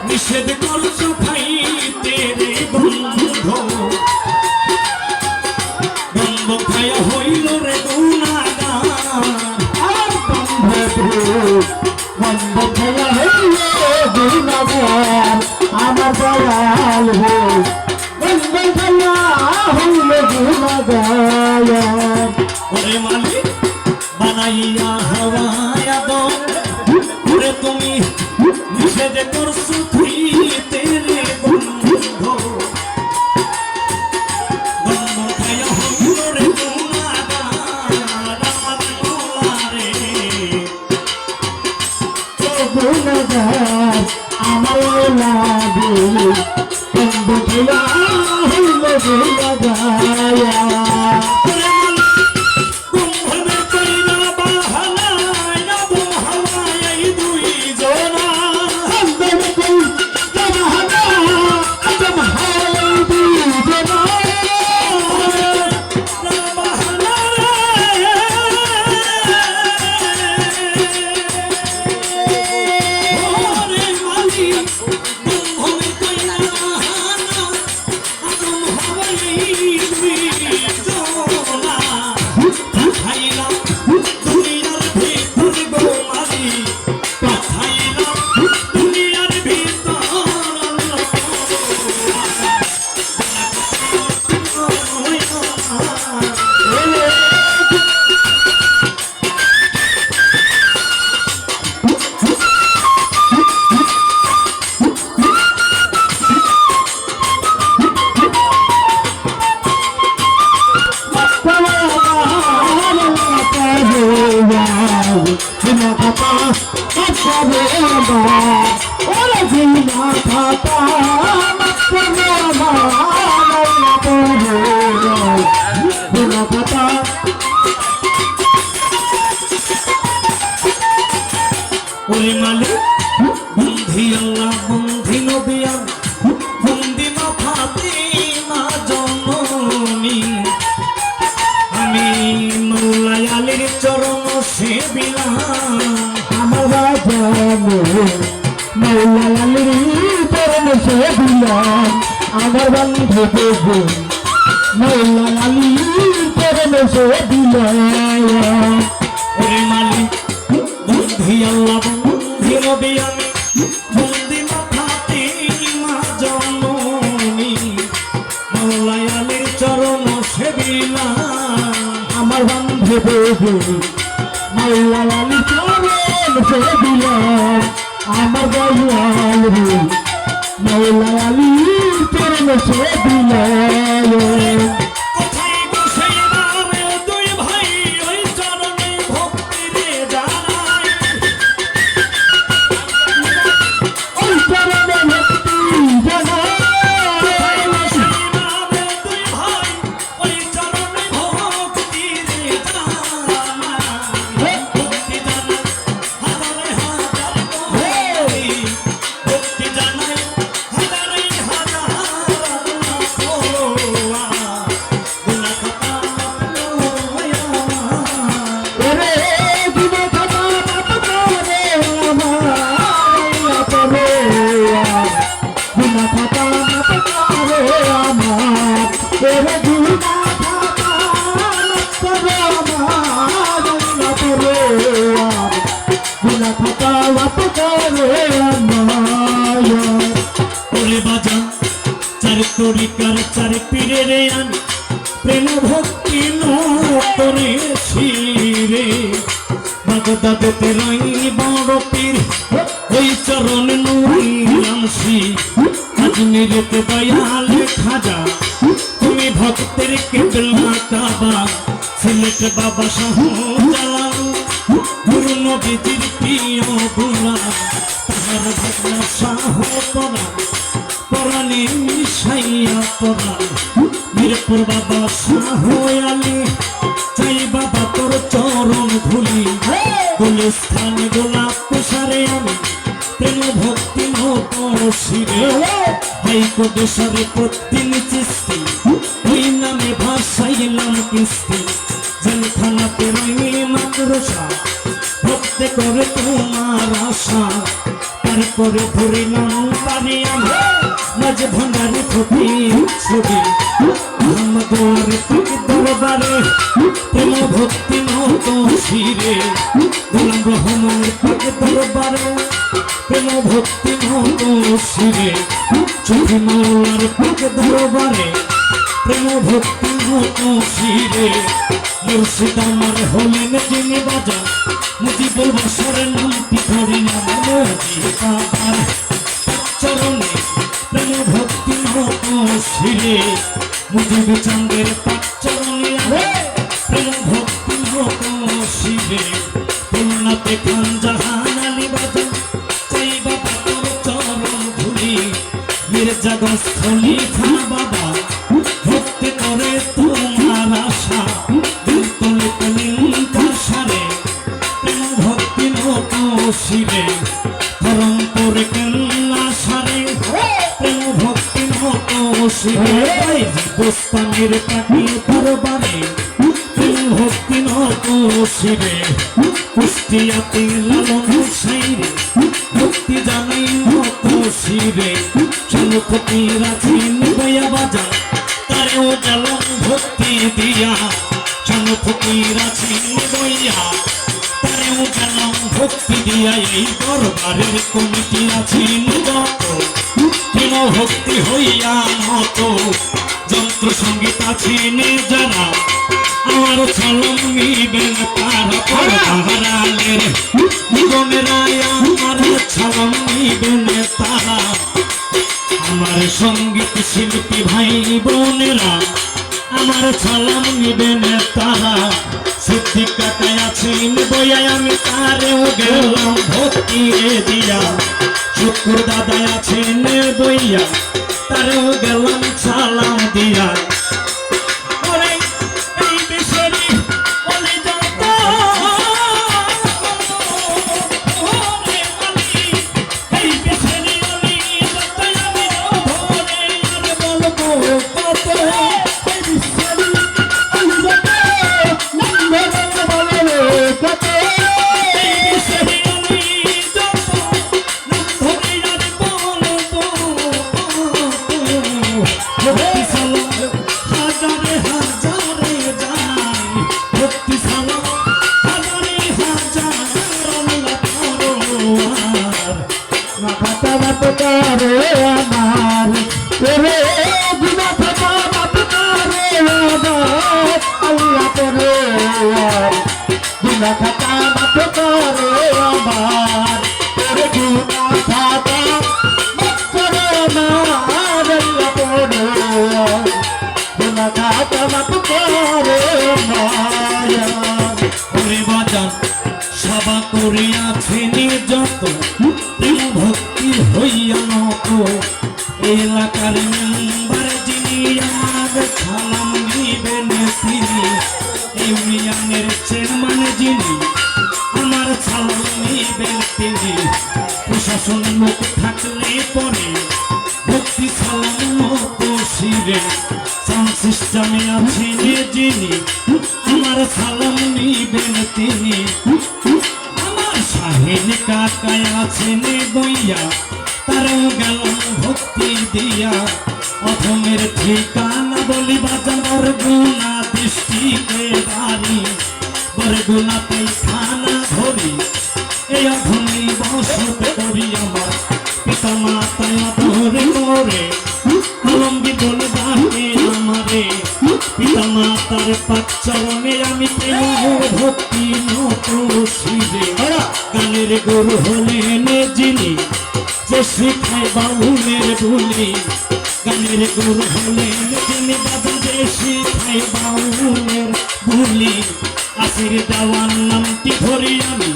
निषेध करছো खाइते रे बंधु बंध खाया हইল रे গুনাগার বন্ধ খায়া হইল গুনাগার আমার দয়াল হো বন্ধ খায়া হইল গুনাগার ওরে মালিক বানাইয়া হাওয়ায়া দম ওরে তুমি নিষেধ করছো খাইতে রে বন্ধু বন্ধ খায়া হইল রে গুনাগার আমার গোলারে গুনাগার আমার লাগে বন্ধ খায়া হইল গুনাগার ওরে মালিক বন্ধি আল্লাহ বন্ধি নবী বন্ধি মা ফাতিমা জননী আমি মৌলা আলীর চরণ সেবিলাম আমার জানো মৌলা আলীর চরণ সেবিলাম আমার বন্ধু দেবো মৌলা আলীর চরণ সেবিলাম ওরে মালিক বন্ধি আল্লাহ বন্ধি নবী আমি বন্ধি মা ফাতিমা জননী মৌলা আলীর চরণ সেবিলাম আমার বন্ধু দেবো মৌলা আলীর চরণ সেবিলাম আমার দয়াল মৌলা আলীর চরণ সেবিলাম কোথায় বসে নামে দুই ভাই ওই চরণে ভক্তি রে জানাই ওই চরণে ভক্তি জানাই কোথায় বসে নামে দুই ভাই ওই চরণে ভক্তি রে জানাই ভক্তি জানাই হাজারে হাজার কোটি ভক্তি জানাই হাজারে হাজার গুনা খাতা ওরে দিনে খাতা বাপ করে আমার করে দিনা খাতা বাপ করে আমার ওরে দিনা খাতা করে আমার করে দিনা খাতা বাপ করে আমার ওরে বাজা চার তরিকার চার পীরের আন প্রেম ভক্তি নরে শিরে বাগদাদতে রাই বড় পীর ওই চরণ নুরি আনসি আজমিরেতে দয়াল খাজা তুমি ভক্তের কেবলা কাবা সিলেট বাবা শাহ জালাল গুরু নবীজির প্রিয় গোলাম তাহার ভাবনা শাহ পরাণ পরাণে মিশাইয়া পরাণ মিরপুর বাবা শাহ আলী চাই বাবা তোর চরণ ধুলি গুলিস্থান গোলাপ প্রসারে আমি প্রেম ভক্তি মতো শিরে হাইকো দেশরে প্রতিদিন চিস্তি ওই নামে ভাসাইলাম কিস্তি জেলখানাতে রইনি মাদ্রাসা ভক্তে করে তোমার আশা তারপরে ধরিলাম পারি আমি মাঝ ভান্ডারে ফকির ছবি মোহাম্মদুর পাক দরবারে প্রেম ভক্তি মতো শিরে গোলাম রহমানের পাক দরবারে প্রেম ভক্তি মতো শিরে চোখে মাওলার পাক দরবারে প্রেম ভক্তি মতো শিরে মুর্শিদ আমার হলেন যিনি বাজা মুজিবুল বসরের নামটি ধরি নাম মুজিবাবার চরণে প্রেম ভক্তি মতো শিরে মুজিব চাঁদের পাক চরণে প্রেম ভক্তি মতো শিরে খুলনাতে খান জাহান আলী বাজা চাই বাবা তোর চরণ ধুলি মির্জাগঞ্জ খলিফা বাবা ভক্তি করে তোমার আশা তুলে কলিঙ্কার সারে প্রেম ভক্তি মতো শিরে ধরমপুরে কেল্লা সারে প্রেম ভক্তি মতো শিরে গোস্তানের পাখি দরবারে প্রেম ভক্তি মতো শিরে কুষ্টিয়াতে লালন সাইরে ভক্তি জানাই মতো শিরে চলপতি রাখেন বয়া বাজা তারেও গেলাম ভক্তি দিয়া চলপতি রাখেন বইয়া তারেও গেলাম ভক্তি দিয়া এই দরবারের কমিটি আছেন যত প্রেম ভক্তি হইয়া মতো যন্ত্র সঙ্গীত আছেন যারা আমার সালাম নিবেন তারা পরহারালের জীবনেরা আমার সালাম নিবেন তারা আমার সঙ্গীত শিল্পী ভাই বোনেরা আমার সালাম নিবেন তারা সিদ্দিক কাকা আছেন বইয়া আমি তারেও গেলাম ভক্তি দিয়া শুকুর দাদা আছেন বইয়া তারেও গেলাম সালাম দিয়া সভা করিয়াছেন যত প্রেম ভক্তি হইয়া নত এলাকার মেম্বার যিনি আমার সালাম নিবেন তিনি ইউনিয়নের চেয়ারম্যান যিনি আমার সালাম নিবেন তিনি প্রশাসন লোক থাকলে পরে ভক্তি সালাম মতো শিরে সাউন্ড সিস্টেমে আছেন যিনি আমার সালাম নিবেন তিনি আমার শাহিন কাকায় আছেন বইয়া তারাও গেলাম ভক্তি দিয়া অধমের ঠিকানা বলি বাজা বরগুনা দৃষ্টিকে বাড়ি বরগুনাতে থানা ধরি এই অধমে বসত করি আমার পিতা মাতায় ধরে করে আলমগি বলে ডাকে আমারে পিতা মাতার পাক চরণে আমি প্রেম ভক্তি নত শিরে গানের গুরু হলেন যিনি যে শিখায় বাউলের বুলি গানের গুরু হলেন যিনি বাজারে শিখাই বাউলের ভুলি আসির দেওয়ার নামটি ধরি আমি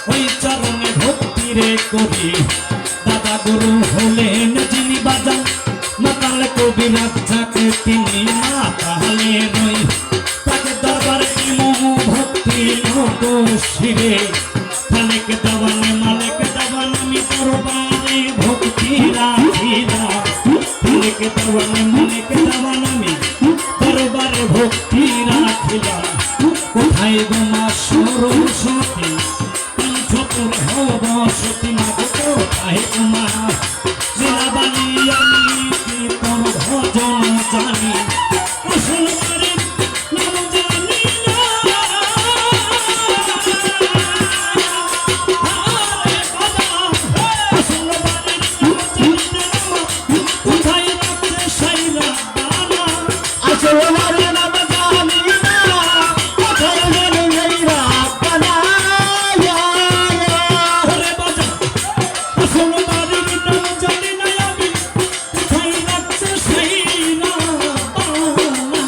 ওই চরণে ভক্তি রে করি দাদা গুরু হলেন যিনি বাজান মাতাল কবি রাজাকে তিনি না তাহলে নই তাকে দরবারে মোহ ভক্তি লোক শিরে মালিক দেওয়ান আমি দরবারে ভক্তি রাখিরা মালিক দেওয়ান আমি দরবারে ভক্তি রাখিলাম কোথায় গোমা সরস্বতী পঞ্চপুর হব সতী মা কোথায় গোমা জিরাবানি আমি কি তোর ভজন জানি আসল করে নাম জানি না আরে বাবা আসল করে নাম জানি না কোথায় রাখছে সাইরা দানা আসল বারে নাম জানি না কোথায় জানি এই রাখনা ওরে বাজা আসল বাড়ির নাম জানি না আমি কোথায় রাখছে সাইরা দানা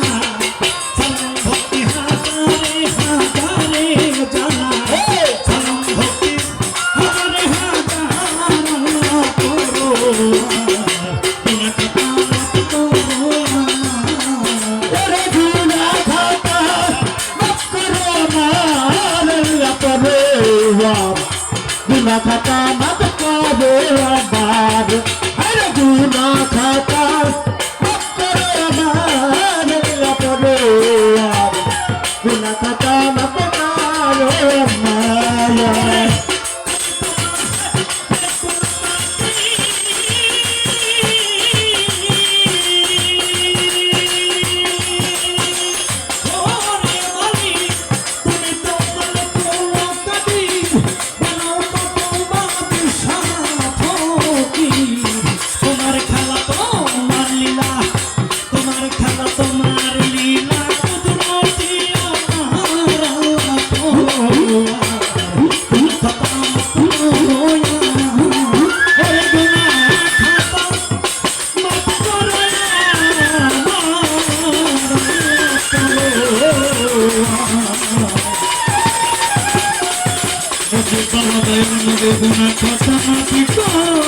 সালাম ভক্তি হাজারে হাজারে জানা সালাম ভক্তি হাজারে হাজার করো বিনা কথা করো ওরে গুনা খাতা মাফ করো না আল্লাহ করে গুনা খাতা মাফ করো আবার আরে গুনা খাতা মাফ করো না আল্লাহ করে গুনা খাতা মাফ করো মায়া ওরে মালি তুমি তো বলে কোলা কাটি বানাও তো তোমার সাথী তোমার খেলা তোমার লীলা তোমার খেলা তোমার লীলা কুদরতি আমার আল্লাহ গুনা কথা মাফি করো